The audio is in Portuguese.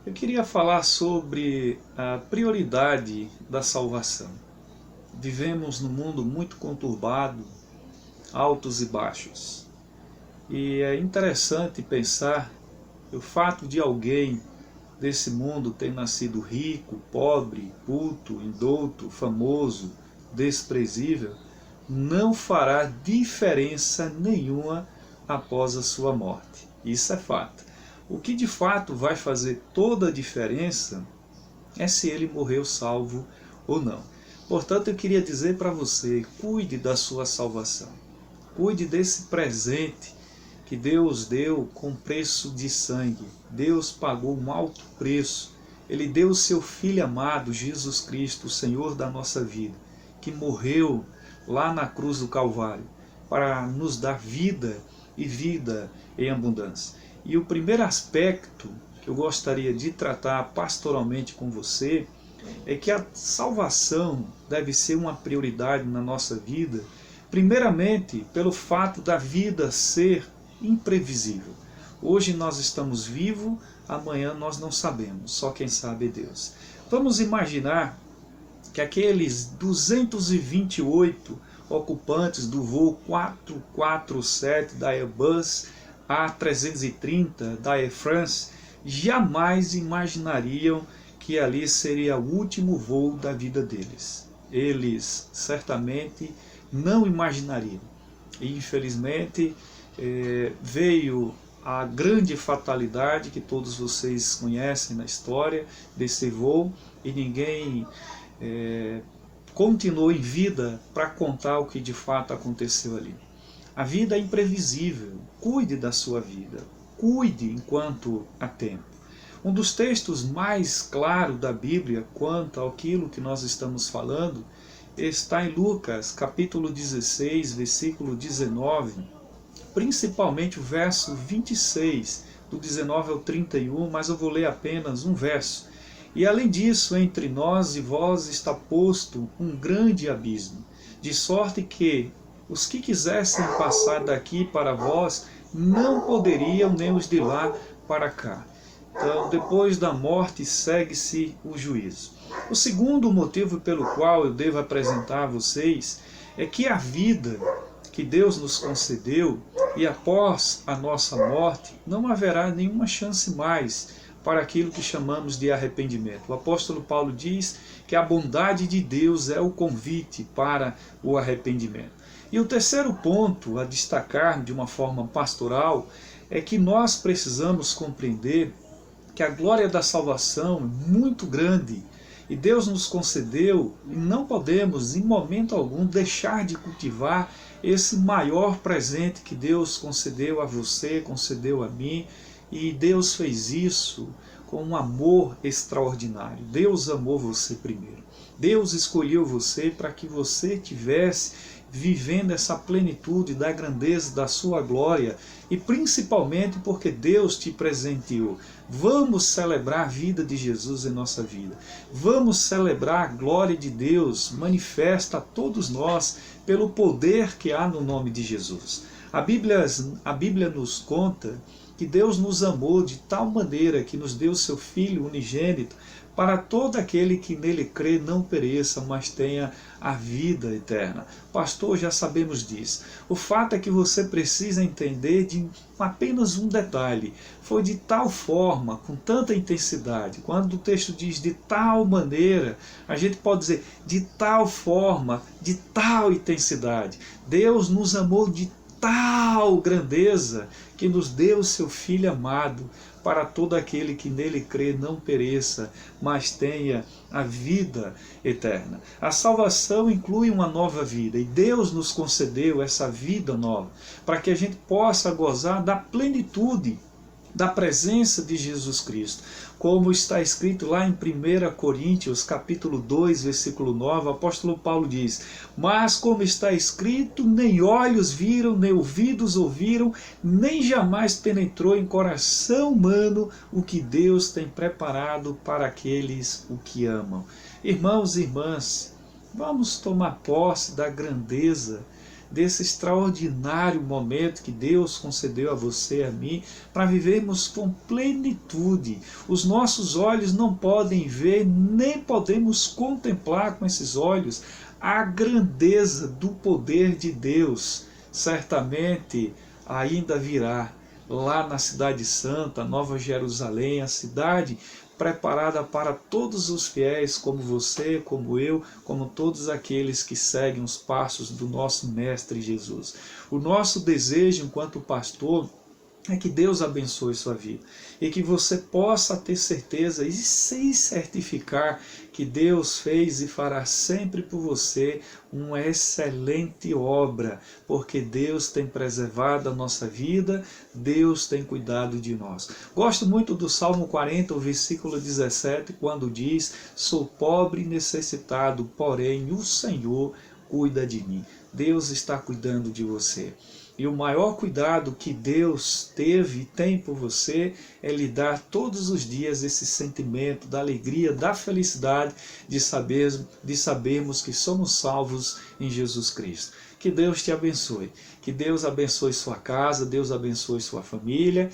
Eu queria falar sobre a prioridade da salvação. Vivemos num mundo muito conturbado, altos e baixos. E é interessante pensar que o fato de alguém desse mundo ter nascido rico, pobre, culto, indouto, famoso, desprezível, não fará diferença nenhuma após a sua morte. Isso é fato. O que de fato vai fazer toda a diferença é se ele morreu salvo ou não. Portanto, eu queria dizer para você, cuide da sua salvação. Cuide desse presente que Deus deu com preço de sangue. Deus pagou um alto preço. Ele deu o seu Filho amado, Jesus Cristo, o Senhor da nossa vida, que morreu lá na cruz do Calvário, para nos dar vida e vida em abundância. E o primeiro aspecto que eu gostaria de tratar pastoralmente com você é que a salvação deve ser uma prioridade na nossa vida, primeiramente pelo fato da vida ser imprevisível. Hoje nós estamos vivos, amanhã nós não sabemos, só quem sabe é Deus. Vamos imaginar que aqueles 228 ocupantes do voo 447 da Airbus A330 da Air France jamais imaginariam que ali seria o último voo da vida deles. Eles certamente não imaginariam. E infelizmente veio a grande fatalidade que todos vocês conhecem na história desse voo e ninguém continuou em vida para contar o que de fato aconteceu ali. A vida é imprevisível, cuide da sua vida, cuide enquanto há tempo. Um dos textos mais claros da Bíblia quanto àquilo que nós estamos falando está em Lucas, capítulo 16, versículo 19, principalmente o verso 26, do 19 ao 31, mas eu vou ler apenas um verso. E além disso, entre nós e vós está posto um grande abismo, de sorte que os que quisessem passar daqui para vós não poderiam, nem os de lá para cá. Então, depois da morte, segue-se o juízo. O segundo motivo pelo qual eu devo apresentar a vocês é que a vida que Deus nos concedeu e após a nossa morte não haverá nenhuma chance mais para aquilo que chamamos de arrependimento. O apóstolo Paulo diz que a bondade de Deus é o convite para o arrependimento. E o terceiro ponto a destacar de uma forma pastoral é que nós precisamos compreender que a glória da salvação é muito grande e Deus nos concedeu e não podemos em momento algum deixar de cultivar esse maior presente que Deus concedeu a você, concedeu a mim, e Deus fez isso com um amor extraordinário. Deus amou você primeiro. Deus escolheu você para que você tivesse vivendo essa plenitude da grandeza da sua glória e principalmente porque Deus te presenteou. Vamos celebrar a vida de Jesus em nossa vida. Vamos celebrar a glória de Deus manifesta a todos nós pelo poder que há no nome de Jesus. A Bíblia nos conta que Deus nos amou de tal maneira que nos deu seu Filho unigênito para todo aquele que nele crê não pereça, mas tenha a vida eterna. Pastor, já sabemos disso. O fato é que você precisa entender de apenas um detalhe. Foi de tal forma, com tanta intensidade, quando o texto diz de tal maneira, a gente pode dizer de tal forma, de tal intensidade. Deus nos amou de tal grandeza que nos deu o seu Filho amado para todo aquele que nele crê não pereça, mas tenha a vida eterna. A salvação inclui uma nova vida e Deus nos concedeu essa vida nova para que a gente possa gozar da plenitude da presença de Jesus Cristo. Como está escrito lá em 1 Coríntios, capítulo 2, versículo 9, o apóstolo Paulo diz: mas como está escrito, nem olhos viram, nem ouvidos ouviram, nem jamais penetrou em coração humano o que Deus tem preparado para aqueles o que amam. Irmãos e irmãs, vamos tomar posse da grandeza desse extraordinário momento que Deus concedeu a você e a mim, para vivermos com plenitude. Os nossos olhos não podem ver, nem podemos contemplar com esses olhos a grandeza do poder de Deus. Certamente ainda virá lá na Cidade Santa, Nova Jerusalém, a cidade preparada para todos os fiéis, como você, como eu, como todos aqueles que seguem os passos do nosso Mestre Jesus. O nosso desejo enquanto pastor é que Deus abençoe sua vida e que você possa ter certeza e se certificar que Deus fez e fará sempre por você uma excelente obra, porque Deus tem preservado a nossa vida, Deus tem cuidado de nós. Gosto muito do Salmo 40, o versículo 17, quando diz: sou pobre e necessitado, porém o Senhor cuida de mim. Deus está cuidando de você. E o maior cuidado que Deus teve e tem por você é lhe dar todos os dias esse sentimento da alegria, da felicidade de sabermos que somos salvos em Jesus Cristo. Que Deus te abençoe. Que Deus abençoe sua casa, Deus abençoe sua família.